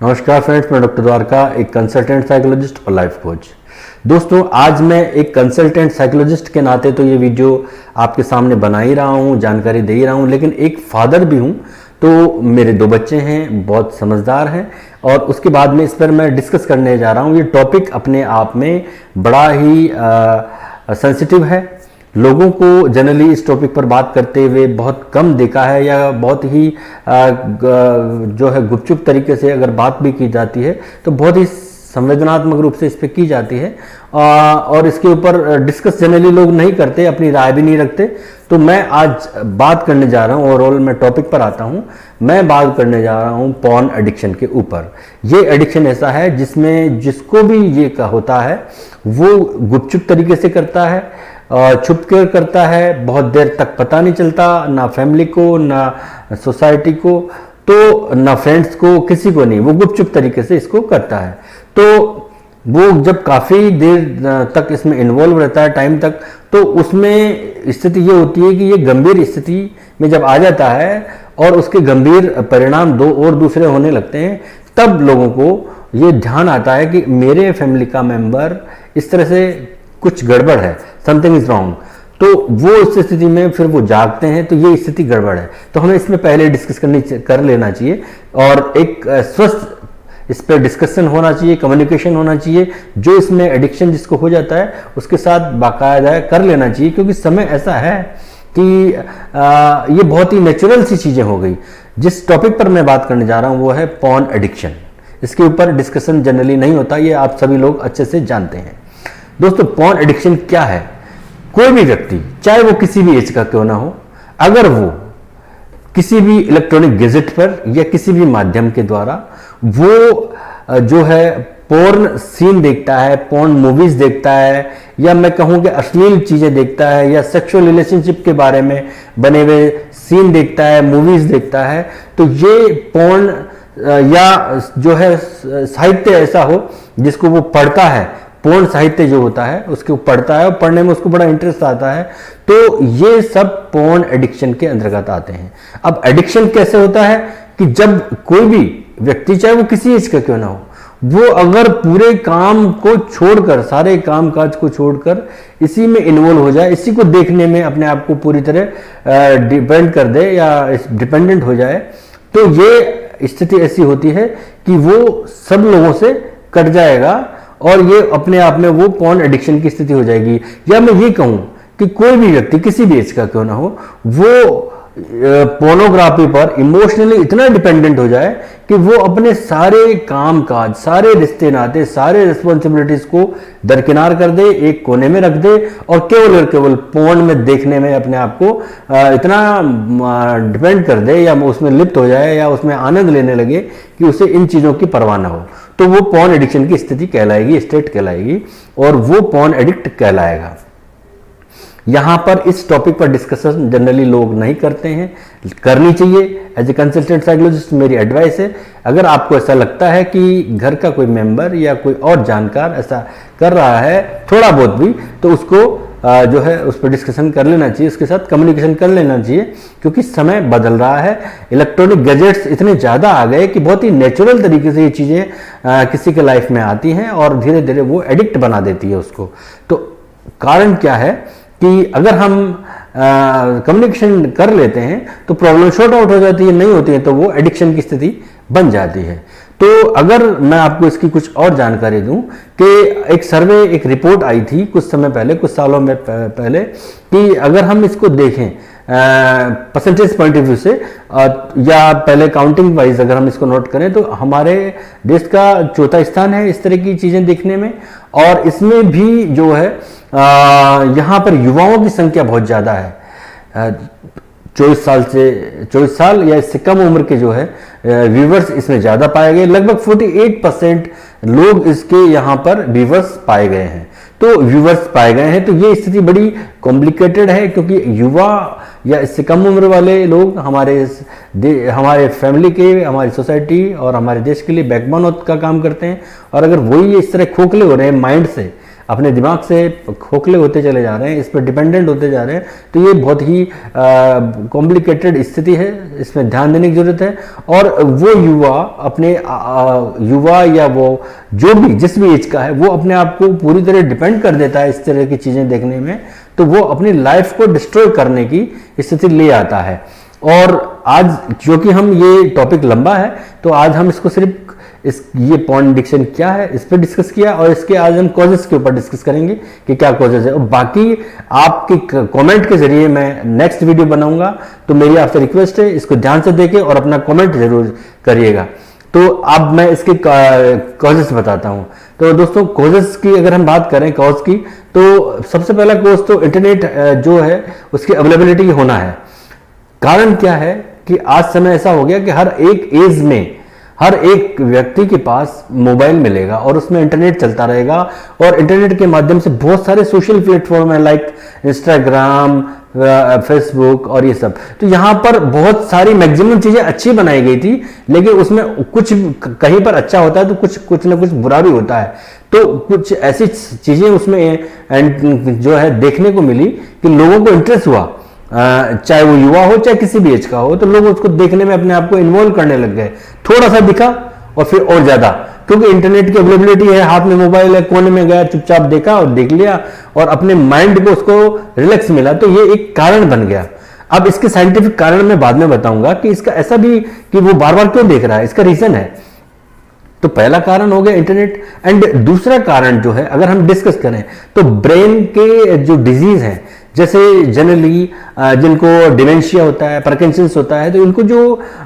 नमस्कार फ्रेंड्स, मैं डॉक्टर द्वारका, एक कंसल्टेंट साइकोलॉजिस्ट और लाइफ कोच। दोस्तों, आज मैं एक कंसल्टेंट साइकोलॉजिस्ट के नाते तो ये वीडियो आपके सामने बना ही रहा हूँ, जानकारी दे ही रहा हूँ, लेकिन एक फादर भी हूँ। तो मेरे 2 बच्चे हैं, बहुत समझदार हैं, और उसके बाद में इस पर मैं डिस्कस करने जा रहा हूँ। ये टॉपिक अपने आप में बड़ा ही सेंसिटिव है। लोगों को जनरली इस टॉपिक पर बात करते हुए बहुत कम देखा है, या बहुत ही जो है गुपचुप तरीके से अगर बात भी की जाती है तो बहुत ही संवेदनात्मक रूप से इस पर की जाती है, और इसके ऊपर डिस्कस जनरली लोग नहीं करते, अपनी राय भी नहीं रखते। तो मैं आज बात करने जा रहा हूँ, ओवरऑल मैं टॉपिक पर आता हूँ। मैं बात करने जा रहा हूँ पॉर्न एडिक्शन के ऊपर। ये एडिक्शन ऐसा है जिसमें जिसको भी ये होता है वो गुपचुप तरीके से करता है, छुप कर करता है, बहुत देर तक पता नहीं चलता, ना फैमिली को, ना सोसाइटी को, तो ना फ्रेंड्स को, किसी को नहीं, वो गुपचुप तरीके से इसको करता है। तो वो जब काफ़ी देर तक इसमें इन्वॉल्व रहता है, टाइम तक, तो उसमें स्थिति ये होती है कि ये गंभीर स्थिति में जब आ जाता है और उसके गंभीर परिणाम दूसरे होने लगते हैं, तब लोगों को ये ध्यान आता है कि मेरे फैमिली का मेंबर इस तरह से कुछ गड़बड़ है, समथिंग इज रॉन्ग। तो वो इस स्थिति में फिर वो जागते हैं, तो ये स्थिति गड़बड़ है। तो हमें इसमें पहले डिस्कस कर लेना चाहिए, और एक स्वस्थ इस पर डिस्कशन होना चाहिए, कम्युनिकेशन होना चाहिए। जो इसमें एडिक्शन जिसको हो जाता है उसके साथ बाकायदा कर लेना चाहिए, क्योंकि समय ऐसा है कि ये बहुत ही नेचुरल सी चीज़ें हो गई। जिस टॉपिक पर मैं बात करने जा रहा हूँ वो है पॉर्न एडिक्शन। इसके ऊपर डिस्कशन जनरली नहीं होता, ये आप सभी लोग अच्छे से जानते हैं। दोस्तों, पॉर्न एडिक्शन क्या है? कोई भी व्यक्ति, चाहे वो किसी भी एज का क्यों ना हो, अगर वो किसी भी इलेक्ट्रॉनिक गैजेट पर या किसी भी माध्यम के द्वारा वो जो है पोर्न सीन देखता है, पोर्न मूवीज देखता है, या मैं कहूँ कि अश्लील चीजें देखता है, या सेक्सुअल रिलेशनशिप के बारे में बने हुए सीन देखता है, मूवीज देखता है, तो ये पोर्न या जो है साहित्य ऐसा हो जिसको वो पढ़ता है, पोर्न साहित्य जो होता है उसको पढ़ता है और पढ़ने में उसको बड़ा इंटरेस्ट आता है, तो ये सब पोर्न एडिक्शन के अंतर्गत आते हैं। अब एडिक्शन कैसे होता है कि जब कोई भी व्यक्ति, चाहे वो किसी एज का क्यों ना हो, वो अगर पूरे काम को छोड़कर, सारे काम काज को छोड़कर इसी में इन्वॉल्व हो जाए, इसी को देखने में अपने आप को पूरी तरह डिपेंड कर दे या डिपेंडेंट हो जाए, तो ये स्थिति ऐसी होती है कि वो सब लोगों से कट जाएगा, और ये अपने आप में वो पॉर्न एडिक्शन की स्थिति हो जाएगी। या मैं ये कहूँ कि कोई भी व्यक्ति किसी भी एज का क्यों ना हो, वो पोर्नोग्राफी पर इमोशनली इतना डिपेंडेंट हो जाए कि वो अपने सारे काम काज, सारे रिश्ते नाते, सारे रिस्पॉन्सिबिलिटीज को दरकिनार कर दे, एक कोने में रख दे, और केवल पोर्न में देखने में अपने आप को इतना डिपेंड कर दे, या उसमें लिप्त हो जाए, या उसमें आनंद लेने लगे कि उसे इन चीज़ों की परवाह ना हो, तो वो पॉर्न एडिक्शन की स्थिति कहलाएगी, स्टेट कहलाएगी, और वो पॉर्न एडिक्ट कहलाएगा। यहाँ पर इस टॉपिक पर डिस्कशन जनरली लोग नहीं करते हैं, करनी चाहिए। एज ए कंसल्टेंट साइकोलॉजिस्ट मेरी एडवाइस है, अगर आपको ऐसा लगता है कि घर का कोई मेंबर या कोई और जानकार ऐसा कर रहा है थोड़ा बहुत भी, तो उसको जो है उस पर डिस्कशन कर लेना चाहिए, उसके साथ कम्युनिकेशन कर लेना चाहिए, क्योंकि समय बदल रहा है। इलेक्ट्रॉनिक गैजेट्स इतने ज़्यादा आ गए कि बहुत ही नेचुरल तरीके से ये चीज़ें किसी के लाइफ में आती हैं, और धीरे धीरे वो एडिक्ट बना देती है उसको। तो कारण क्या है कि अगर हम कम्युनिकेशन कर लेते हैं तो प्रॉब्लम शॉर्ट आउट हो जाती है, नहीं होती है तो वो एडिक्शन की स्थिति बन जाती है। तो अगर मैं आपको इसकी कुछ और जानकारी दूं कि एक सर्वे, एक रिपोर्ट आई थी कुछ समय पहले, कुछ सालों में पहले, कि अगर हम इसको देखें परसेंटेज पॉइंट ऑफ व्यू से, या पहले काउंटिंग वाइज अगर हम इसको नोट करें, तो हमारे देश का 4था स्थान है इस तरह की चीज़ें देखने में। और इसमें भी जो है यहाँ पर युवाओं की संख्या बहुत ज़्यादा है। 24 साल या इससे कम उम्र के जो है व्यूवर्स इसमें ज़्यादा पाए गए। लगभग 48% लोग इसके यहाँ पर व्यूवर्स पाए गए हैं। तो व्यूवर्स पाए गए हैं, तो ये स्थिति बड़ी कॉम्प्लिकेटेड है, क्योंकि युवा या इससे कम उम्र वाले लोग हमारे फैमिली के, हमारी सोसाइटी और हमारे देश के लिए बैकबोन का काम करते हैं। और अगर वही इस तरह खोखले हो रहे हैं माइंड से, अपने दिमाग से खोखले होते चले जा रहे हैं, इस पर डिपेंडेंट होते जा रहे हैं, तो ये बहुत ही कॉम्प्लिकेटेड स्थिति है, इसमें ध्यान देने की जरूरत है। और वो युवा अपने युवा या वो जो भी जिस भी एज का है वो अपने आप को पूरी तरह डिपेंड कर देता है इस तरह की चीज़ें देखने में, तो वो अपनी लाइफ को डिस्ट्रॉय करने की स्थिति ले आता है। और आज क्योंकि हम ये टॉपिक लंबा है तो आज हम इसको सिर्फ ये पॉर्न एडिक्शन क्या है इस पर डिस्कस किया, और इसके आज हम कॉजेस के ऊपर डिस्कस करेंगे कि क्या कॉजेस है। और बाकी आपके कमेंट के जरिए मैं नेक्स्ट वीडियो बनाऊंगा, तो मेरी आपसे रिक्वेस्ट है इसको ध्यान से देखें और अपना कमेंट जरूर करिएगा। तो अब मैं इसके कॉजेस बताता हूं। तो दोस्तों कॉजेस की अगर हम बात करें कॉज की, तो सबसे पहला कॉज तो इंटरनेट जो है उसकी अवेलेबिलिटी होना है। कारण क्या है कि आज समय ऐसा हो गया कि हर एक एज में हर एक व्यक्ति के पास मोबाइल मिलेगा और उसमें इंटरनेट चलता रहेगा, और इंटरनेट के माध्यम से बहुत सारे सोशल प्लेटफॉर्म है लाइक इंस्टाग्राम, फेसबुक और ये सब। तो यहां पर बहुत सारी मैक्सिमम चीजें अच्छी बनाई गई थी, लेकिन उसमें कुछ कहीं पर अच्छा होता है तो कुछ ना कुछ बुरा भी होता है। तो कुछ ऐसी चीजें उसमें जो है देखने को मिली कि लोगों को इंटरेस्ट हुआ, चाहे वो युवा हो चाहे किसी भी एज का हो, तो लोग उसको देखने में अपने आप को इन्वॉल्व करने लग गए। थोड़ा सा दिखा और फिर और ज्यादा, क्योंकि इंटरनेट की अवेलेबिलिटी है, हाथ में मोबाइल है, कोने में गया चुपचाप देखा और देख लिया और अपने माइंड को उसको रिलैक्स मिला, तो ये एक कारण बन गया। अब इसके साइंटिफिक कारण मैं बाद में बताऊंगा कि इसका ऐसा भी कि वो बार बार क्यों देख रहा है, इसका रीजन है। तो पहला कारण हो गया इंटरनेट। एंड दूसरा कारण जो है अगर हम डिस्कस करें तो ब्रेन के जो डिजीज हैं, जैसे जनरली जिनको डिमेंशिया होता है, पार्किंसंस होता है, तो इनको जो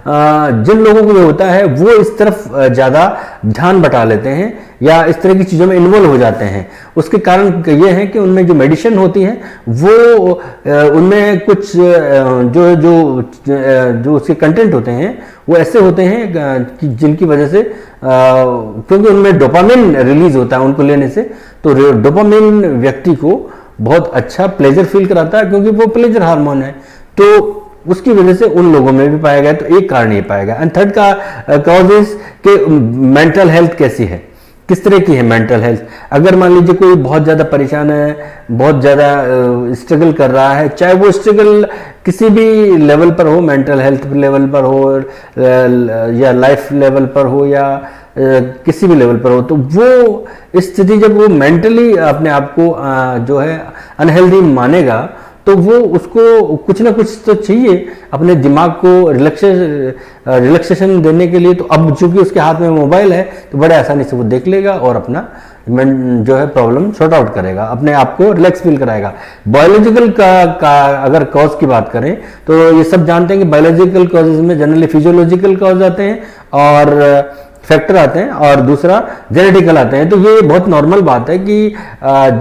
जिन लोगों को होता है वो इस तरफ ज़्यादा ध्यान बटा लेते हैं या इस तरह की चीज़ों में इन्वॉल्व हो जाते हैं। उसके कारण ये है कि उनमें जो मेडिसिन होती है वो उनमें कुछ जो जो जो उसके कंटेंट होते हैं वो ऐसे होते हैं कि जिनकी वजह से क्योंकि उनमें डोपामिन रिलीज होता है उनको लेने से, तो डोपामिन व्यक्ति को बहुत अच्छा प्लेजर फील कराता है क्योंकि वो प्लेजर हार्मोन है, तो उसकी वजह से उन लोगों में भी पाया गया। तो एक कारण ये पाया गया। एंड थर्ड का कॉजेस के मेंटल हेल्थ कैसी है, किस तरह की है मेंटल हेल्थ। अगर मान लीजिए कोई बहुत ज़्यादा परेशान है, बहुत ज़्यादा स्ट्रगल कर रहा है, चाहे वो स्ट्रगल किसी भी लेवल पर हो, मेंटल हेल्थ लेवल पर हो या लाइफ लेवल पर हो या किसी भी लेवल पर हो, तो वो स्थिति जब वो मेंटली अपने आप को जो है अनहेल्दी मानेगा, तो वो उसको कुछ ना कुछ तो चाहिए अपने दिमाग को रिलैक्सेशन देने के लिए। तो अब चूंकि उसके हाथ में मोबाइल है तो बड़े आसानी से वो देख लेगा और अपना जो है प्रॉब्लम सॉर्ट आउट करेगा, अपने आप को रिलैक्स फील कराएगा। बायोलॉजिकल का अगर कॉज की बात करें तो ये सब जानते हैं कि बायोलॉजिकल कॉजेज में जनरली फिजियोलॉजिकल कॉज आते हैं और फैक्टर आते हैं, और दूसरा जेनेटिकल आते हैं। तो ये बहुत नॉर्मल बात है कि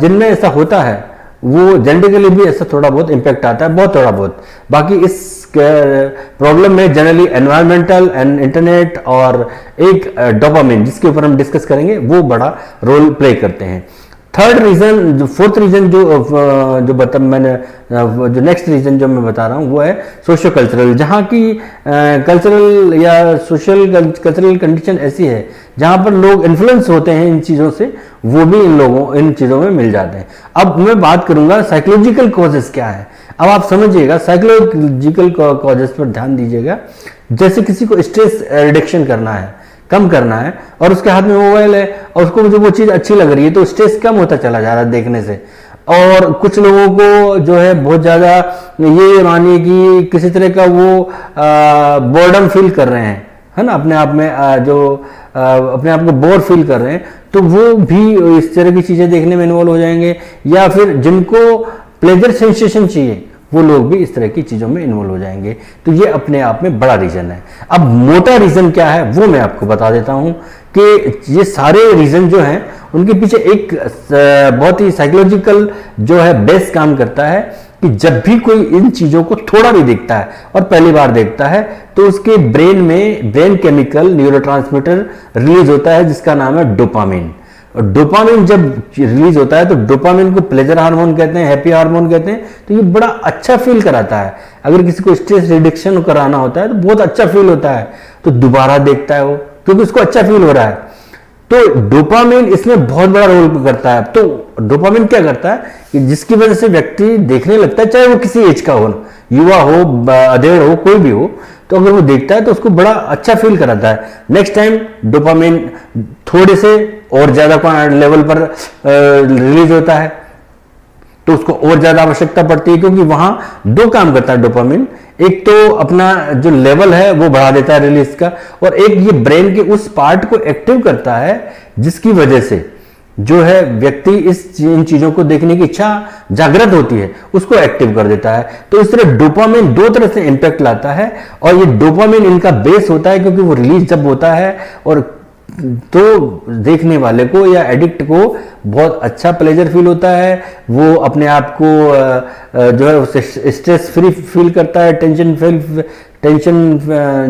जिनमें ऐसा होता है वो जेनेटिकली भी ऐसा थोड़ा बहुत इम्पैक्ट आता है, बहुत थोड़ा बहुत। बाकी इस प्रॉब्लम में जनरली एनवायरमेंटल एंड इंटरनेट और एक डोपामिन जिसके ऊपर हम डिस्कस करेंगे वो बड़ा रोल प्ले करते हैं। थर्ड रीजन, जो फोर्थ रीजन जो नेक्स्ट रीजन जो मैं बता रहा हूँ वो है सोशियो कल्चरल, जहाँ की कल्चरल या सोशल कल्चरल कंडीशन ऐसी है जहाँ पर लोग इन्फ्लुएंस होते हैं इन चीज़ों से, वो भी इन चीज़ों में मिल जाते हैं। अब मैं बात करूंगा साइकोलॉजिकल कॉजेस क्या है। अब आप समझिएगा, साइकोलॉजिकल कॉजेस पर ध्यान दीजिएगा। जैसे किसी को स्ट्रेस रिडक्शन करना है, कम करना है, और उसके हाथ में मोबाइल है और उसको जो वो चीज़ अच्छी लग रही है तो स्ट्रेस कम होता चला जा रहा है देखने से। और कुछ लोगों को जो है बहुत ज़्यादा ये मानिए कि किसी तरह का वो बोर्डम फील कर रहे हैं, है ना, अपने आप में अपने आप को बोर फील कर रहे हैं, तो वो भी इस तरह की चीज़ें देखने में इन्वॉल्व हो जाएंगे। या फिर जिनको प्लेजर सेंसेशन चाहिए वो लोग भी इस तरह की चीज़ों में इन्वॉल्व हो जाएंगे। तो ये अपने आप में बड़ा रीज़न है। अब मोटा रीज़न क्या है वो मैं आपको बता देता हूं कि ये सारे रीज़न जो हैं उनके पीछे एक बहुत ही साइकोलॉजिकल जो है बेस काम करता है कि जब भी कोई इन चीज़ों को थोड़ा भी देखता है और पहली बार देखता है तो उसके ब्रेन केमिकल न्यूरोट्रांसमीटर रिलीज होता है जिसका नाम है डोपामिन। और डोपामिन जब रिलीज होता है तो डोपामिन को प्लेजर हार्मोन कहते हैं, हैप्पी हार्मोन कहते हैं। तो ये बड़ा अच्छा फील कराता है। अगर किसी को स्ट्रेस रिडक्शन कराना होता है तो बहुत अच्छा फील होता है, तो दोबारा देखता है वो क्योंकि उसको अच्छा फील हो रहा है। तो डोपामिन इसमें बहुत बड़ा रोल करता है। तो डोपामिन क्या करता है कि जिसकी वजह से व्यक्ति देखने लगता है, चाहे वो किसी एज का हो, युवा हो, अधेड़ हो, कोई भी हो, तो अगर वो देखता है तो उसको बड़ा अच्छा फील कराता है। नेक्स्ट टाइम डोपामिन थोड़े से और ज्यादा लेवल पर रिलीज होता है, तो उसको और ज्यादा आवश्यकता पड़ती है, क्योंकि वहां दो काम करता है डोपामिन। एक तो अपना जो लेवल है वो बढ़ा देता है रिलीज का, और एक ये ब्रेन के उस पार्ट को एक्टिव करता है जिसकी वजह से जो है व्यक्ति इन चीजों को देखने की इच्छा जागृत होती है, उसको एक्टिव कर देता है। तो इस तरह डोपामिन दो तरह से इंपैक्ट लाता है, और ये डोपामिन इनका बेस होता है, क्योंकि वो रिलीज जब होता है और तो देखने वाले को या एडिक्ट को बहुत अच्छा प्लेजर फील होता है, वो अपने आप को जो है स्ट्रेस फ्री फील करता है, टेंशन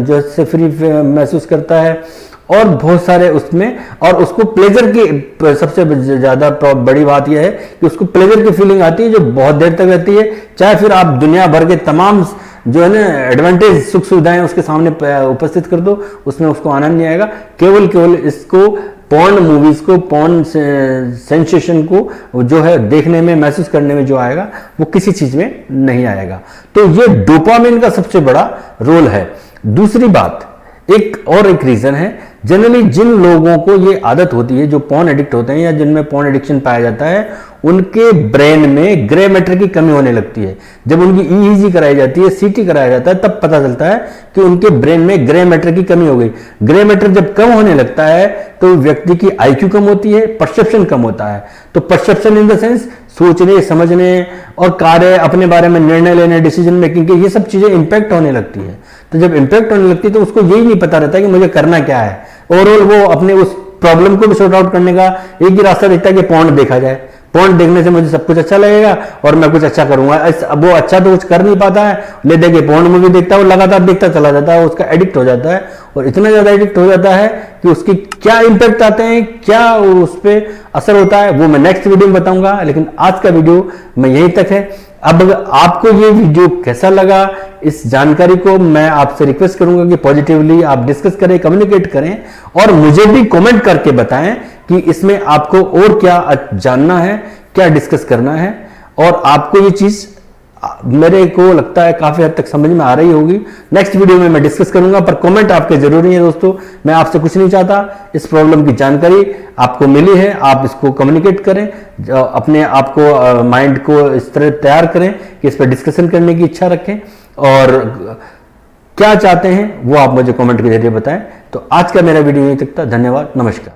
जो से फ्री महसूस करता है, और बहुत सारे उसमें, और उसको प्लेजर की सबसे ज्यादा बड़ी बात यह है कि उसको प्लेजर की फीलिंग आती है जो बहुत देर तक रहती है। चाहे फिर आप दुनिया भर के तमाम जो है ना एडवांटेज, सुख सुविधाएं उसके सामने उपस्थित कर दो, उसमें उसको आनंद नहीं आएगा। केवल इसको पॉर्न मूवीज को, पॉर्न सेंसेशन को जो है देखने में, महसूस करने में जो आएगा वो किसी चीज में नहीं आएगा। तो ये डोपामिन का सबसे बड़ा रोल है। दूसरी बात, एक रीजन है, जनरली जिन लोगों को ये आदत होती है, जो पॉर्न एडिक्ट होते हैं या जिनमें पॉर्न एडिक्शन पाया जाता है, उनके ब्रेन में ग्रे मैटर की कमी होने लगती है। जब उनकी ईईजी कराई जाती है, सीटी कराया जाता है, तब पता चलता है कि उनके ब्रेन में ग्रे मैटर की कमी हो गई। ग्रे मैटर जब कम होने लगता है तो व्यक्ति की आईक्यू कम होती है, परसेप्शन कम होता है। तो परसेप्शन इन द सेंस सोचने, समझने और कार्य, अपने बारे में निर्णय लेने, डिसीजन मेकिंग की, ये सब चीजें इंपैक्ट होने लगती है। तो जब इंपैक्ट होने लगती है तो उसको यही नहीं पता रहता कि मुझे करना क्या है। ओवरऑल वो अपने उस प्रॉब्लम को भी सॉर्ट आउट करने का एक ही रास्ता देखता है कि पॉर्न देखा जाए, पॉर्न देखने से मुझे सब कुछ अच्छा लगेगा और मैं कुछ अच्छा करूंगा। अब वो अच्छा तो कुछ कर नहीं पाता है, ले दे के पॉर्न मूवी देखता है, वो लगातार देखता चला जाता है, उसका एडिक्ट हो जाता है, और इतना ज्यादा एडिक्ट हो जाता है कि उसकी क्या इंपैक्ट आते हैं, क्या उस पर असर होता है, वो मैं नेक्स्ट वीडियो में बताऊंगा। लेकिन आज का वीडियो में यहीं तक है। अब आपको ये वीडियो कैसा लगा, इस जानकारी को मैं आपसे रिक्वेस्ट करूंगा कि पॉजिटिवली आप डिस्कस करें, कम्युनिकेट करें, और मुझे भी कमेंट करके बताएं कि इसमें आपको और क्या जानना है, क्या डिस्कस करना है, और आपको ये चीज मेरे को लगता है काफी हद तक समझ में आ रही होगी। नेक्स्ट वीडियो में मैं डिस्कस करूंगा, पर कमेंट आपके जरूरी है दोस्तों। मैं आपसे कुछ नहीं चाहता, इस प्रॉब्लम की जानकारी आपको मिली है, आप इसको कम्युनिकेट करें, अपने आप को, माइंड को इस तरह तैयार करें कि इस पर डिस्कशन करने की इच्छा रखें, और क्या चाहते हैं वो आप मुझे कमेंट के जरिए बताएं। तो आज का मेरा वीडियो यहीं तक था। धन्यवाद, नमस्कार।